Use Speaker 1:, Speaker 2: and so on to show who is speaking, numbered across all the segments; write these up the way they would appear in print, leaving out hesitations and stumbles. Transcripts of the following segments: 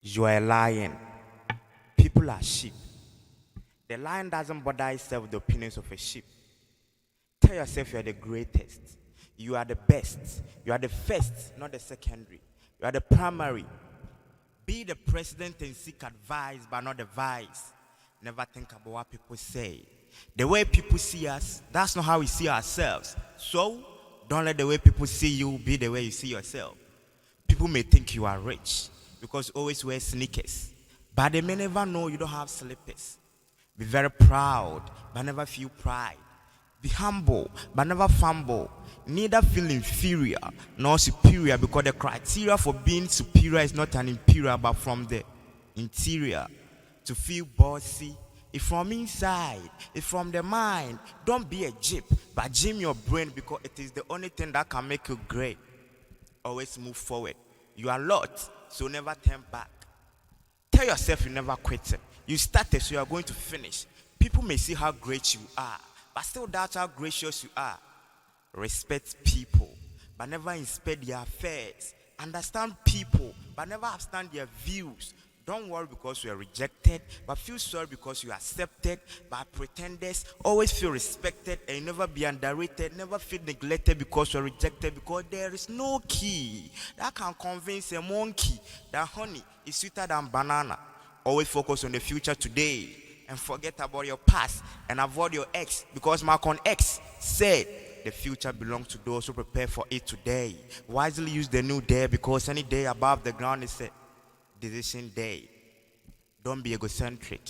Speaker 1: You are a lion. People are sheep. The lion doesn't bother itself with the opinions of a sheep. Tell yourself you are the greatest. You are the best. You are the first, not the secondary. You are the primary. Be the president and seek advice, but not the vice. Never think about what people say. The way people see us, that's not how we see ourselves. So, don't let the way people see you be the way you see yourself. People may think you are rich because you always wear sneakers, but they may never know you don't have slippers. Be very proud, but never feel pride. Be humble, but never fumble. Neither feel inferior nor superior, because the criteria for being superior is not an imperial, but from the interior. To feel bossy, it's from inside, it's from the mind. Don't be a jeep, but gym your brain, because it is the only thing that can make you great. Always move forward. You are lot, so never turn back. Tell yourself you never quit it. You started, so you are going to finish. People may see how great you are, but still doubt how gracious you are. Respect people, but never inspect their affairs. Understand people, but never understand their views. Don't worry because you are rejected, but feel sorry because you are accepted by pretenders. Always feel respected and never be underrated. Never feel neglected because you are rejected, because there is no key that can convince a monkey that honey is sweeter than banana. Always focus on the future today and forget about your past and avoid your ex, because Malcolm X said the future belongs to those who prepare for it today. Wisely use the new day, because any day above the ground is a decision day. Don't be egocentric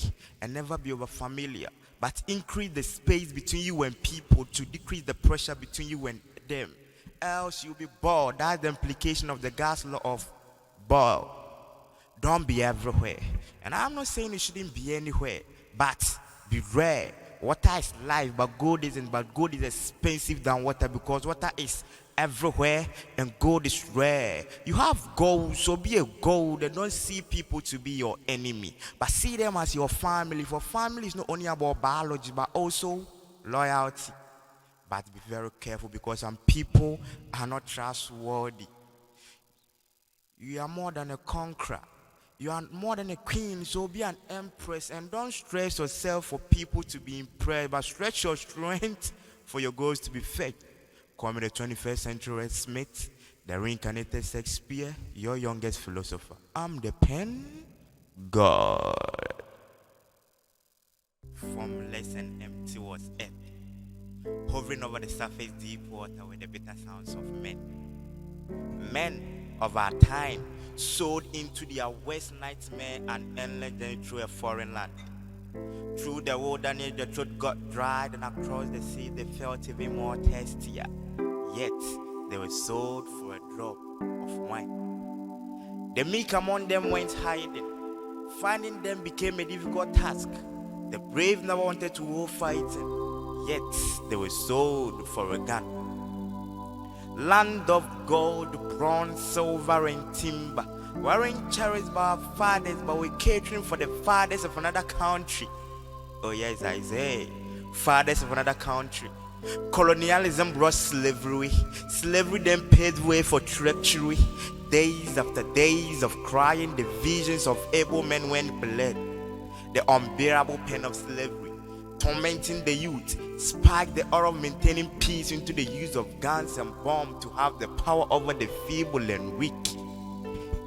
Speaker 1: and never be over familiar, but increase the space between you and people to decrease the pressure between you and them. Else you'll be bored. That's the implication of the gas law of bored. Don't be everywhere. And I'm not saying you shouldn't be anywhere, but be rare. Water is life, but gold isn't. But gold is expensive than water, because water is everywhere and gold is rare. You have gold, so be a gold, and don't see people to be your enemy, but see them as your family. For family is not only about biology, but also loyalty. But be very careful, because some people are not trustworthy. You are more than a conqueror. You are more than a queen, so be an empress, and don't stress yourself for people to be impressed, but stretch your strength for your goals to be fed. Call me the 21st century Ed Smith, the reincarnated Shakespeare, your youngest philosopher. I'm the pen God. Formless and empty was earth, hovering over the surface deep water with the bitter sounds of men. Men of our time sold into their worst nightmare and endless journey through a foreign land. Through the wilderness, the throat got dried, and across the sea, they felt even more thirstier. Yet, they were sold for a drop of wine. The meek among them went hiding. Finding them became a difficult task. The brave never wanted to go fighting, yet they were sold for a gun. Land of gold, bronze, silver, and timber, weren't cherished by our fathers, but we're catering for the fathers of another country. Oh yes, I say, fathers of another country. Colonialism brought slavery. Slavery then paved way for treachery. Days after days of crying, the visions of able men went bled. The unbearable pain of slavery, tormenting the youth, sparked the aura of maintaining peace into the use of guns and bombs to have the power over the feeble and weak.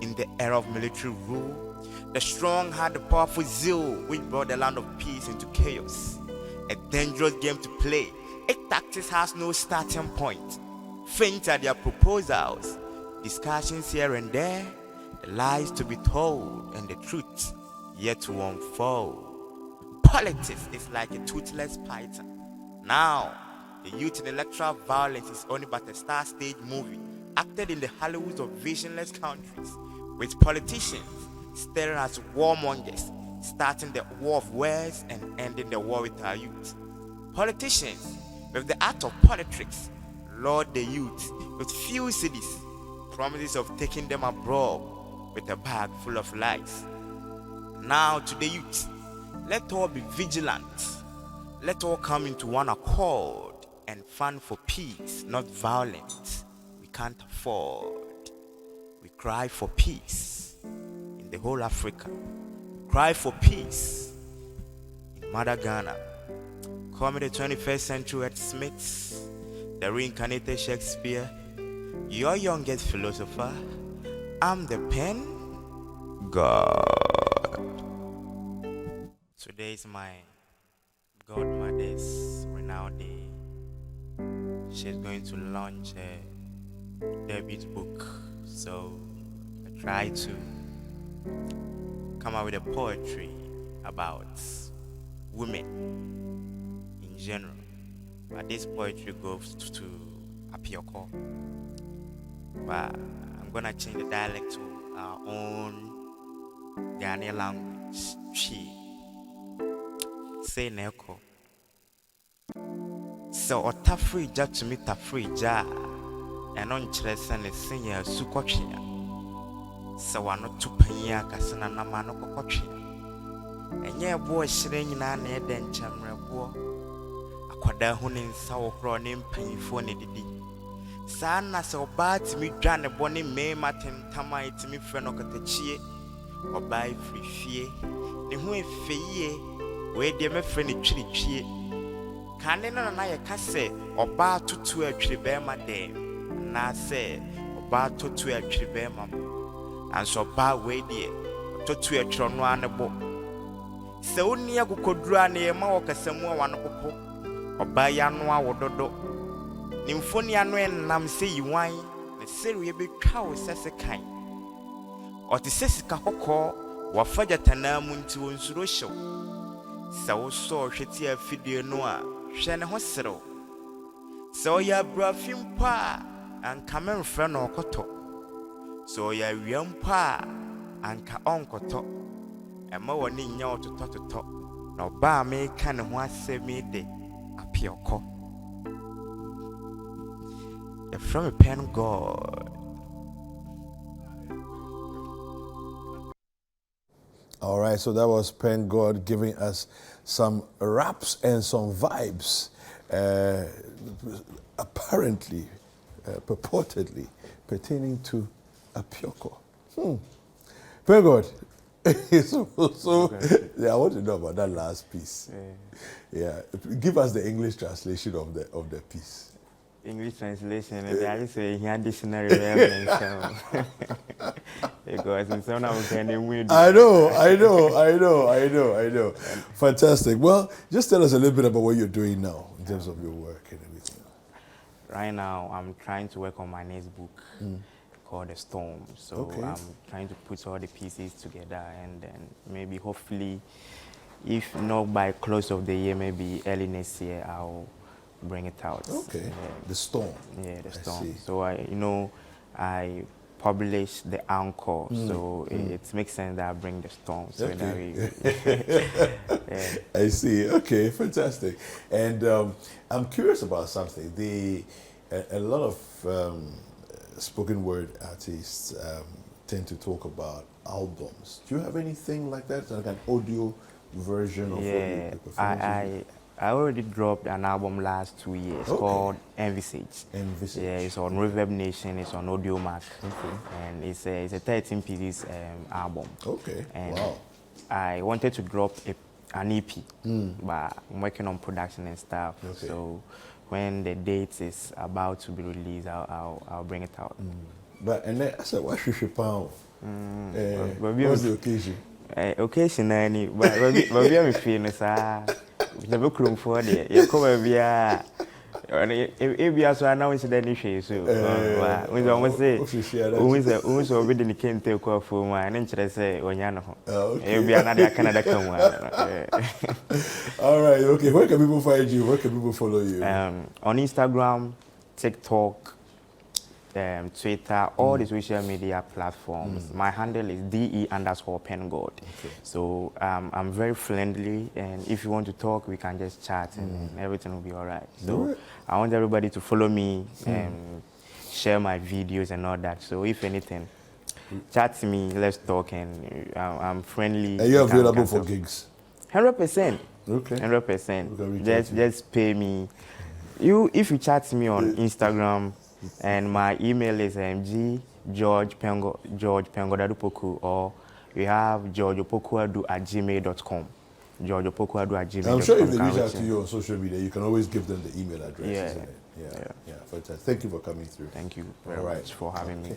Speaker 1: In the era of military rule, the strong had the powerful zeal, which brought the land of peace into chaos. A dangerous game to play. A tactics has no starting point. Faint are their proposals, discussions here and there, the lies to be told and the truth yet to unfold. Politics is like a toothless python. Now, the youth in electoral violence is only but a star stage movie acted in the Hollywoods of visionless countries, with politicians staring as warmongers, starting the war of words and ending the war with our youth. Politicians, with the art of politics, lord the youth with few cities, promises of taking them abroad with a bag full of lies. Now to the youth, let all be vigilant. Let all come into one accord and fund for peace, not violence. We can't afford. We cry for peace in the whole Africa. Cry for peace in Mother Ghana. Call me the 21st century Ed Smith, the reincarnated Shakespeare, your youngest philosopher. I'm the pen God. Today is my godmother's renowned day. She's going to launch a debut book, so I try to come up with a poetry about women in general. But this poetry goes to Apioko. But I'm gonna change the dialect to our own Ghanaian language. Chi. Say Neko. So Otafrija to me Tafrija and on Chresan is senior Sukochia. So I not to Panya Casana Namano Cochina. And yeah, boy, shilling an ed and chamra boy. A quadahun in sour cronin pain for Neddy. Sana so bad to me, Jan a bonny May Martin Tamai to me, friend of Catachie, or buy free fear. The who fee, where dear my friend chili. Cannon and I can say, or bar to a tribema dame. And I say, or bar to a tribema. And so bar way dear, to a tronwanable. So near could run near Mawaka somewhere one or buy Yanwa or Dodo. Nymphonia no nam say you wine, the series be cow says a kind. Or the Sessica Hoko, or Faja Tanamun to Unsurosho. So shitty a fideo noir, Shan Hospital. So ya brafim pa and Cameron friend or Koto. So ya young pa and Ka onkoto. And more need you to talk. No bar me can one save me de Apioko. From a PenGod.
Speaker 2: All right, so that was PenGod giving us some raps and some vibes, apparently, purportedly pertaining to Apioko. PenGod. Yeah, I want to know about that last piece. Yeah, give us the English translation of the piece.
Speaker 1: English translation, and I say he had dictionary reference. Because in some of them,
Speaker 2: I know. Fantastic. Well, just tell us a little bit about what you're doing now in terms of your work and everything.
Speaker 1: Right now, I'm trying to work on my next book called The Storm. So I'm trying to put all the pieces together, and then maybe, hopefully, if not by close of the year, maybe early next year, I'll bring it out.
Speaker 2: Okay.
Speaker 1: Yeah.
Speaker 2: The Storm.
Speaker 1: Yeah, The Storm. So I published the anchor, so it makes sense that I bring the storm. So
Speaker 2: I see. Okay, fantastic. And I'm curious about something. A lot of spoken word artists tend to talk about albums. Do you have anything like that, like an audio version of what you perform?
Speaker 1: I already dropped an album last 2 years called Envisage.
Speaker 2: Envisage.
Speaker 1: Yeah, it's on Reverb Nation, it's on Audio Mac. And it's a 13 pieces album.
Speaker 2: Okay.
Speaker 1: And
Speaker 2: wow.
Speaker 1: I wanted to drop an EP, but I'm working on production and stuff. So when the date is about to be released, I'll bring it out.
Speaker 2: But and then I said, what should you pound? What's the occasion?
Speaker 1: Occasionally, but we are feeling the book room for the you come here. If you are so announced the issue, so we almost say, who's already the can't take off for my and interest say, Onyano. If you are not that Canada come.
Speaker 2: All right, okay. Where can people find you? Where can people follow you?
Speaker 1: On Instagram, TikTok, Twitter, all the social media platforms. My handle is DE_PenGod. So I'm very friendly, and if you want to talk, we can just chat, and everything will be all right. So I want everybody to follow me and share my videos and all that. So if anything, chat to me, let's talk, and I'm friendly.
Speaker 2: Are you available for gigs?
Speaker 1: 100%.
Speaker 2: Okay.
Speaker 1: 100%. Just pay me. If you chat to me on Instagram. And my email is georgepengodadupoku, or We have georgeopokuadu@gmail.com. georgeopokuadu@gmail.com.
Speaker 2: I'm sure if they reach out to you on social media, you can always give them the email address, isn't it? Yeah, fantastic. Thank you for coming through.
Speaker 1: Thank you very much for having me.